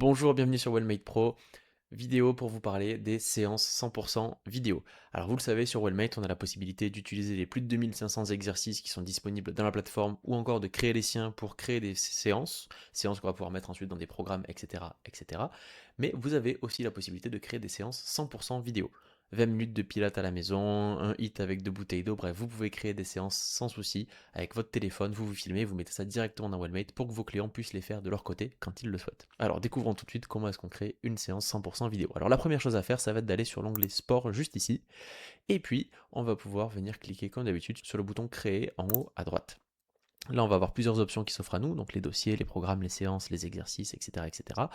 Bonjour, bienvenue sur Wellmate Pro, vidéo pour vous parler des séances 100% vidéo. Alors vous le savez, sur Wellmate, on a la possibilité d'utiliser les plus de 2500 exercices qui sont disponibles dans la plateforme ou encore de créer les siens pour créer des séances qu'on va pouvoir mettre ensuite dans des programmes, etc., etc. Mais vous avez aussi la possibilité de créer des séances 100% vidéo. 20 minutes de pilates à la maison, un hit avec 2 bouteilles d'eau, bref, vous pouvez créer des séances sans souci avec votre téléphone, vous vous filmez, vous mettez ça directement dans Wellmate pour que vos clients puissent les faire de leur côté quand ils le souhaitent. Alors découvrons tout de suite comment est-ce qu'on crée une séance 100% vidéo. Alors la première chose à faire, ça va être d'aller sur l'onglet sport juste ici, et puis on va pouvoir venir cliquer comme d'habitude sur le bouton créer en haut à droite. Là, on va avoir plusieurs options qui s'offrent à nous, donc les dossiers, les programmes, les séances, les exercices, etc. etc.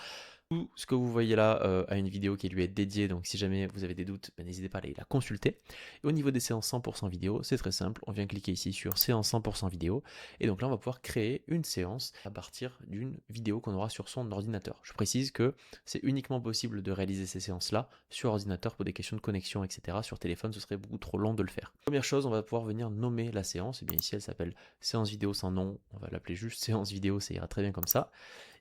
Tout ce que vous voyez là a une vidéo qui lui est dédiée, donc si jamais vous avez des doutes, ben, n'hésitez pas à aller la consulter. Et au niveau des séances 100% vidéo, c'est très simple, on vient cliquer ici sur séance 100% vidéo, et donc là on va pouvoir créer une séance à partir d'une vidéo qu'on aura sur son ordinateur. Je précise que c'est uniquement possible de réaliser ces séances-là sur ordinateur pour des questions de connexion, etc. Sur téléphone, ce serait beaucoup trop long de le faire. Première chose, on va pouvoir venir nommer la séance, et bien ici elle s'appelle séance vidéo sans nom, on va l'appeler juste séance vidéo, ça ira très bien comme ça.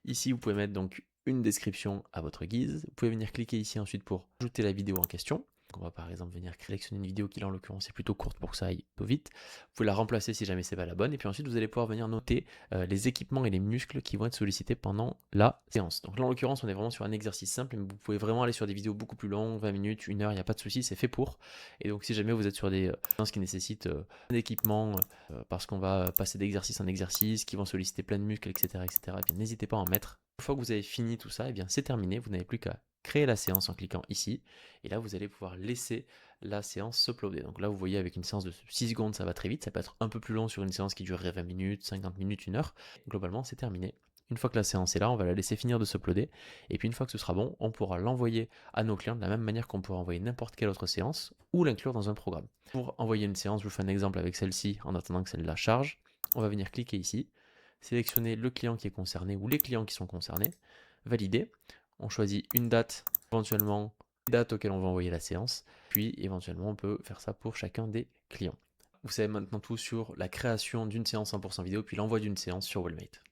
Ici, vous pouvez mettre donc une description à votre guise. Vous pouvez venir cliquer ici ensuite pour ajouter la vidéo en question. Donc on va par exemple venir sélectionner une vidéo qui là en l'occurrence est plutôt courte pour que ça aille peu vite. Vous pouvez la remplacer si jamais c'est pas la bonne. Et puis ensuite vous allez pouvoir venir noter les équipements et les muscles qui vont être sollicités pendant la séance. Donc là en l'occurrence on est vraiment sur un exercice simple, mais vous pouvez vraiment aller sur des vidéos beaucoup plus longues, 20 minutes, 1 heure, il n'y a pas de souci, c'est fait pour. Et donc si jamais vous êtes sur des séances qui nécessitent un équipement, parce qu'on va passer d'exercice en exercice, qui vont solliciter plein de muscles, etc., etc., eh bien n'hésitez pas à en mettre. Une fois que vous avez fini tout ça, eh bien c'est terminé, vous n'avez plus qu'à créer la séance en cliquant ici, et là vous allez pouvoir laisser la séance s'uploader. Donc là vous voyez avec une séance de 6 secondes ça va très vite, ça peut être un peu plus long sur une séance qui durerait 20 minutes, 50 minutes, 1 heure. Globalement c'est terminé. Une fois que la séance est là, on va la laisser finir de s'uploader, et puis une fois que ce sera bon, on pourra l'envoyer à nos clients de la même manière qu'on pourra envoyer n'importe quelle autre séance, ou l'inclure dans un programme. Pour envoyer une séance, je vous fais un exemple avec celle-ci en attendant que celle-là charge. On va venir cliquer ici, sélectionner le client qui est concerné ou les clients qui sont concernés, valider. On choisit une date, éventuellement une date auquel on va envoyer la séance, puis éventuellement on peut faire ça pour chacun des clients. Vous savez maintenant tout sur la création d'une séance 100% vidéo, puis l'envoi d'une séance sur Wellmate.